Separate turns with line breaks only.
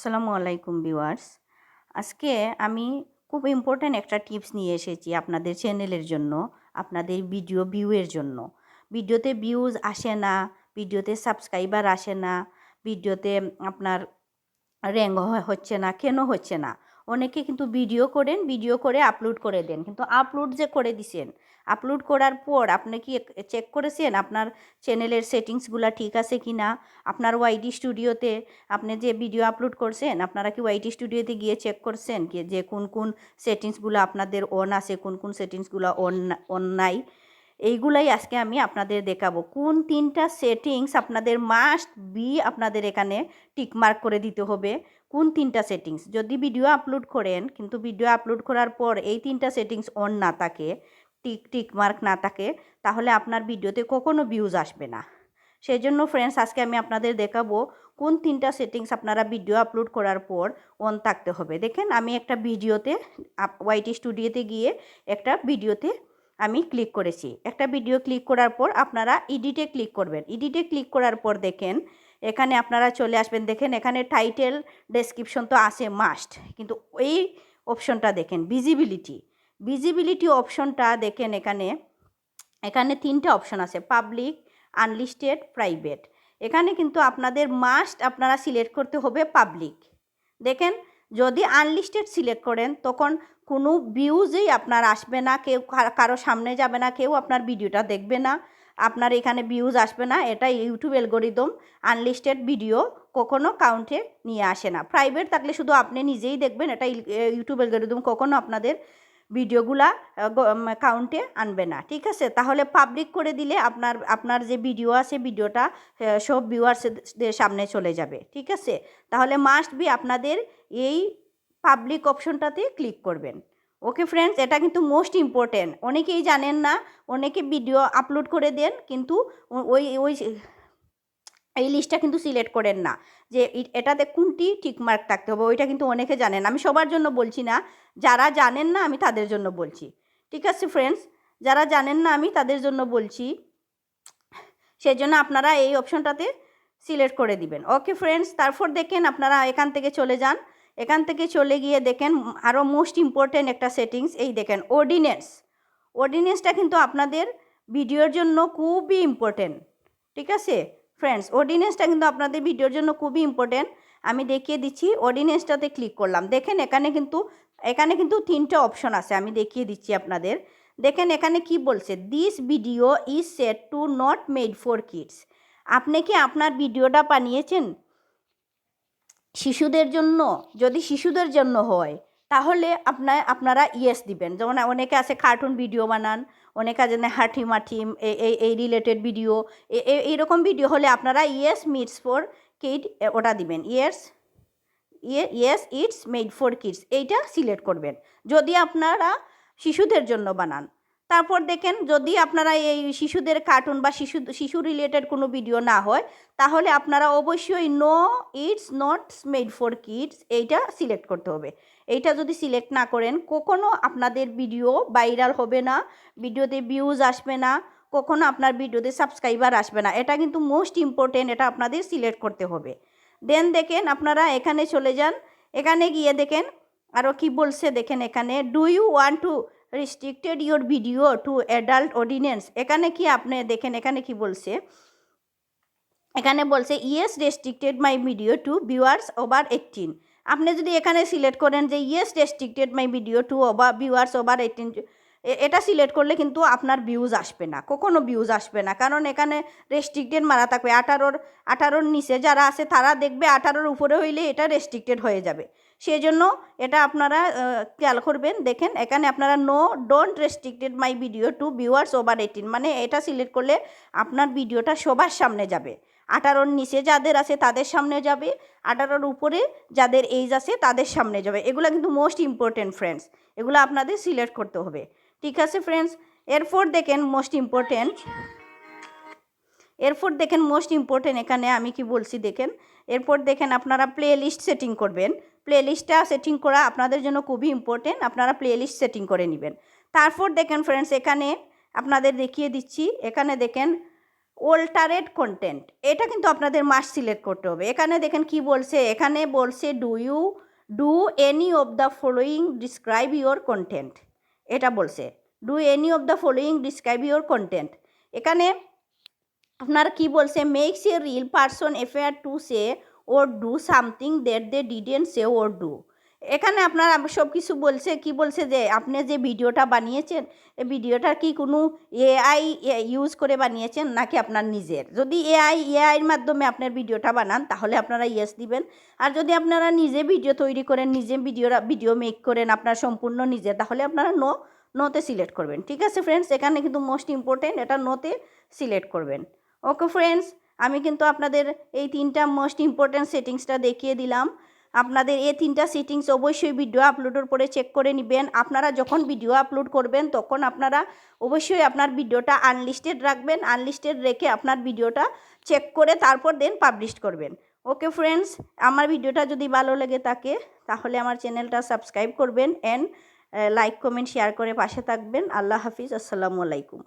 আসসালামু আলাইকুম ভিউয়ার্স। আজকে আমি খুব ইম্পর্ট্যান্ট একটা টিপস নিয়ে এসেছি আপনাদের চ্যানেলের জন্য, আপনাদের ভিডিও ভিউয়ের জন্য। ভিডিওতে ভিউজ আসে না, ভিডিওতে সাবস্ক্রাইবার আসে না, ভিডিওতে আপনার র্যাঙ্ক হচ্ছে না, কেন হচ্ছে না? অনেকে কিন্তু ভিডিও করেন, ভিডিও করে আপলোড করে দেন, কিন্তু আপলোড যে করে দিছেন, আপলোড করার পর আপনি কি চেক করেছেন আপনার চ্যানেলের সেটিংসগুলো ঠিক আছে কি না? আপনার ওয়াইটি স্টুডিওতে আপনি যে ভিডিও আপলোড করছেন, আপনারা কি ওয়াইটি স্টুডিওতে গিয়ে চেক করছেন কি যে কোন কোন সেটিংসগুলো আপনাদের অন আছে, কোন কোন সেটিংসগুলো অন নাই? এইগুলাই আজকে আমি আপনাদের দেখাবো। কোন 3টা সেটিংস আপনাদের মাস্ট বি আপনাদের এখানে টিকমার্ক করে দিতে হবে। কোন 3টা সেটিংস যদি ভিডিও আপলোড করেন, কিন্তু ভিডিও আপলোড করার পর এই 3টা সেটিংস অন না থাকে, টিকমার্ক না থাকে, তাহলে আপনার ভিডিওতে কখনো ভিউজ আসবে না। সেই জন্য ফ্রেন্ডস, আজকে আমি আপনাদের দেখাবো কোন 3টা সেটিংস আপনারা ভিডিও আপলোড করার পর অন থাকতে হবে। দেখেন, আমি একটা ভিডিওতে ওয়াইটি স্টুডিওতে গিয়ে একটা ভিডিওতে আমি ক্লিক করেছি। একটা ভিডিও ক্লিক করার পর আপনারা এডিটে ক্লিক করবেন। এডিটে ক্লিক করার পর দেখেন এখানে আপনারা চলে আসবেন। দেখেন এখানে টাইটেল ডেসক্রিপশন তো আছে মাস্ট, কিন্তু এই অপশনটা দেখেন ভিজিবিলিটি অপশনটা দেখেন। এখানে এখানে 3টা অপশন আছে, পাবলিক, আনলিস্টেড, প্রাইভেট। এখানে কিন্তু আপনাদের মাস্ট আপনারা সিলেক্ট করতে হবে পাবলিক। দেখেন, যদি আনলিস্টেড সিলেক্ট করেন তখন কোনো ভিউজই আপনার আসবে না, কেউ কারো সামনে যাবে না, কেউ আপনার ভিডিওটা দেখবে না, আপনার এখানে ভিউজ আসবে না। এটা ইউটিউব অ্যালগরিদম আনলিস্টেড ভিডিও কখনো কাউন্টে নিয়ে আসে না। প্রাইভেট থাকলে শুধু আপনি নিজেই দেখবেন, এটা ইউটিউব অ্যালগরিদম কখনো আপনাদের ভিডিওগুলা কাউন্টে আনবে না। ঠিক আছে, তাহলে পাবলিক করে দিলে আপনার যে ভিডিও আছে ভিডিওটা সব ভিউয়ার্সদের সামনে চলে যাবে। ঠিক আছে, তাহলে মাস্ট বি আপনাদের এই পাবলিক অপশনটাতে ক্লিক করবেন। ওকে ফ্রেন্ডস, এটা কিন্তু মোস্ট ইম্পর্টেন্ট। অনেকেই জানেন না, অনেকে ভিডিও আপলোড করে দেন, কিন্তু ওই ওই এই লিস্টটা কিন্তু সিলেক্ট করেন না যে এটাতে কোনটি টিকমার্ক থাকতে হবে, ওইটা কিন্তু অনেকে জানেন। আমি সবার জন্য বলছি না, যারা জানেন না আমি তাদের জন্য বলছি। ঠিক আছে ফ্রেন্ডস, যারা জানেন না আমি তাদের জন্য বলছি, সেই জন্য আপনারা এই অপশনটাতে সিলেক্ট করে দিবেন। ওকে ফ্রেন্ডস, তারপর দেখেন আপনারা এখান থেকে চলে যান। এখান থেকে চলে গিয়ে দেখেন আরও মোস্ট ইম্পর্টেন্ট একটা সেটিংস, এই দেখেন অর্ডিনেন্সটা কিন্তু আপনাদের ভিডিওর জন্য খুবই ইম্পর্টেন্ট। ঠিক আছে ফ্রেন্ডস, অর্ডিনেন্সটা কিন্তু আপনাদের ভিডিওর জন্য খুবই ইম্পর্টেন্ট। আমি দেখিয়ে দিচ্ছি। অর্ডিনেন্সটাতে ক্লিক করলাম। দেখেন এখানে কিন্তু 3টা অপশন আছে, আমি দেখিয়ে দিচ্ছি আপনাদের। দেখেন এখানে কি বলছে, this video is set to not made for kids. আপনি কি আপনার ভিডিওটা বানিয়েছেন শিশুদের জন্য? যদি শিশুদের জন্য হয় তাহলে আপনারা ইয়েস দিবেন। যেমন অনেকে আছে কার্টুন ভিডিও বানান, অনেকে আছে হাঁটি এই রিলেটেড ভিডিও, এইরকম ভিডিও হলে আপনারা ইয়েস মিটস ফর কিড ওটা দিবেন। Yes it's made for kids এইটা সিলেক্ট করবেন যদি আপনারা শিশুদের জন্য বানান। তারপর দেখেন যদি আপনারা এই শিশুদের কার্টুন বা শিশু রিলেটেড কোনো ভিডিও না হয়, তাহলে আপনারা অবশ্যই no it's not made for kids এইটা সিলেক্ট করতে হবে। এইটা যদি সিলেক্ট না করেন কখনো আপনাদের ভিডিও ভাইরাল হবে না, ভিডিওতে ভিউজ আসবে না, কখনো আপনার ভিডিওতে সাবস্ক্রাইবার আসবে না। এটা কিন্তু মোস্ট ইম্পর্টেন্ট, এটা আপনাদের সিলেক্ট করতে হবে। দেন দেখেন আপনারা এখানে চলে যান। এখানে গিয়ে দেখেন আরও কি বলছে। দেখেন এখানে do you want to restricted your video to adult audience. এখানে কি আপনি দেখেন এখানে কি বলছে, এখানে বলছে yes restricted my video to viewers over 18। আপনি যদি এখানে সিলেক্ট করেন যে yes restricted my video to viewers over 18, এটা সিলেক্ট করলে কিন্তু আপনার ভিউজ আসবে না, কখনো ভিউজ আসবে না। কারণ এখানে রেস্ট্রিক্টেড মারা থাকবে। 18-র নিচে যারা আছে তারা দেখবে, 18-র উপরে হইলে এটা রেস্ট্রিক্টেড হয়ে যাবে। সেই জন্য এটা আপনারা খেয়াল করবেন। দেখেন এখানে আপনারা no don't restricted my video to viewers over 18, মানে এটা সিলেক্ট করলে আপনার ভিডিওটা সবার সামনে যাবে। 18-র নিচে যাদের আছে তাদের সামনে যাবে, 18-র উপরে যাদের এজ আছে তাদের সামনে যাবে। এগুলো কিন্তু মোস্ট ইম্পর্টেন্ট ফ্রেন্ডস, এগুলো আপনাদের সিলেক্ট করতে হবে। ঠিক আছে ফ্রেন্ডস, এরপর দেখেন মোস্ট ইম্পর্টেন্ট এখানে আমি কি বলছি দেখেন। এরপর দেখেন আপনারা প্লে লিস্ট সেটিং করবেন। প্লে লিস্টটা সেটিং করা আপনাদের জন্য খুবই ইম্পর্টেন্ট, আপনারা প্লে লিস্ট সেটিং করে নেবেন। তারপর দেখেন ফ্রেন্ডস, এখানে আপনাদের দেখিয়ে দিচ্ছি। এখানে দেখেন অল্টারেট কন্টেন্ট, এটা কিন্তু আপনাদের মাস্ট সিলেক্ট করতে হবে। এখানে দেখেন কি বলছে, এখানে বলছে do you do any of the following describe your content, এটা বলছে do any of the following describe your content. এখানে আপনার কি বলছে, makes a real person appear to say or do something that they didn't say or do. এখানে আপনার সব কিছু বলছে, কি বলছে যে আপনি যে ভিডিওটা বানিয়েছেন এই ভিডিওটা কি কোনো এআই ইউজ করে বানিয়েছেন নাকি আপনার নিজের। যদি এআইয়ের মাধ্যমে আপনার ভিডিওটা বানান তাহলে আপনারা ইয়েস দিবেন, আর যদি আপনারা নিজে ভিডিও তৈরি করেন, নিজে ভিডিও মেক করেন আপনার সম্পূর্ণ নিজে, তাহলে আপনারা নোতে সিলেক্ট করবেন। ঠিক আছে ফ্রেন্ডস, এখানে কিন্তু মোস্ট ইম্পর্টেন্ট, এটা নোতে সিলেক্ট করবেন। ওকে ফ্রেন্ডস, আমি কিন্তু আপনাদের এই 3টা মোস্ট ইম্পর্ট্যান্ট সেটিংসটা দেখিয়ে দিলাম। আপনাদের এই 3টা সেটিংস অবশ্যই ভিডিও আপলোডের পরে চেক করে নেবেন। আপনারা যখন ভিডিও আপলোড করবেন তখন আপনারা অবশ্যই আপনার ভিডিওটা আনলিস্টেড রাখবেন, আনলিস্টেড রেখে আপনার ভিডিওটা চেক করে তারপর দেন পাবলিশ করবেন। ওকে ফ্রেন্ডস, আমার ভিডিওটা যদি ভালো লেগে থাকে তাহলে আমার চ্যানেলটা সাবস্ক্রাইব করবেন অ্যান্ড লাইক কমেন্ট শেয়ার করে পাশে থাকবেন। আল্লাহ হাফিজ, আসসালামু আলাইকুম।